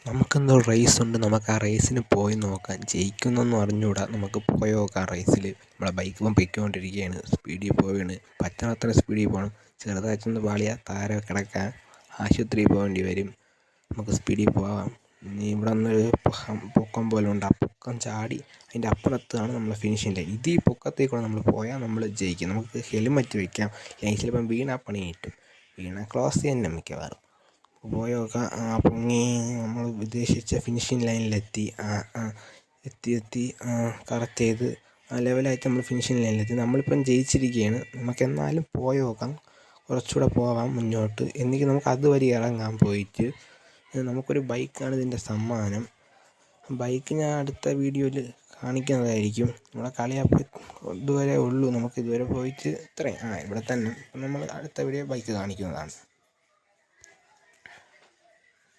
നമുക്കെന്തോ റേസുണ്ട്, നമുക്ക് ആ റേസിന് പോയി നോക്കാം. ജയിക്കുന്നൊന്നും അറിഞ്ഞുകൂടാ, നമുക്ക് പോയി നോക്കാം. റേസിൽ നമ്മളെ ബൈക്ക് ഇപ്പം പൊയ്ക്കൊണ്ടിരിക്കുകയാണ്, സ്പീഡിൽ പോവുകയാണ്. പറ്റാത്ര സ്പീഡിൽ പോകണം. ചെറുതായിട്ടൊന്ന് പാളിയാൽ താഴെ കിടക്കാൻ ആശുപത്രിയിൽ പോകേണ്ടി വരും. നമുക്ക് സ്പീഡിൽ പോകാം. ഇനി ഇവിടെ നിന്നൊരു പൊക്കം പോലെ ഉണ്ട്, ആ പൊക്കം ചാടി അതിൻ്റെ അപ്പുറത്താണ് നമ്മളെ ഫിനിഷിംഗ് ലൈൻ. ഈ പൊക്കത്തിൽ കൂടെ നമ്മൾ പോയാൽ നമ്മൾ ജയിക്കും. നമുക്ക് ഹെൽമെറ്റ് വയ്ക്കാം, അല്ലെങ്കിൽ ചിലപ്പം വീണാൽ പണി കിട്ടും. വീണാൽ ക്ലോസ് തന്നെ മിക്കവാറും. പോയി നോക്കാം. പൊങ്ങി നമ്മൾ ഉദ്ദേശിച്ച ഫിനിഷിംഗ് ലൈനിലെത്തി. എത്തി കറക്റ്റ് ചെയ്ത് ലെവലായിട്ട് നമ്മൾ ഫിനിഷിംഗ് ലൈനിലെത്തി. നമ്മളിപ്പം ജയിച്ചിരിക്കുകയാണ്. നമുക്കെന്നാലും പോയി നോക്കാം, കുറച്ചുകൂടെ പോകാം മുന്നോട്ട്. എന്നിട്ട് നമുക്ക് അതുവരെ ഇറങ്ങാൻ പോയിട്ട്. നമുക്കൊരു ബൈക്കാണ് ഇതിൻ്റെ സമ്മാനം. ബൈക്ക് ഞാൻ അടുത്ത വീഡിയോയിൽ കാണിക്കുന്നതായിരിക്കും. നമ്മളെ കളിയപ്പോൾ ഇതുവരെ ഉള്ളൂ, നമുക്ക് ഇതുവരെ പോയിട്ട് ഇത്രയും ഇവിടെ തന്നെ. നമ്മൾ അടുത്ത വീഡിയോ ബൈക്ക് കാണിക്കുന്നതാണ്.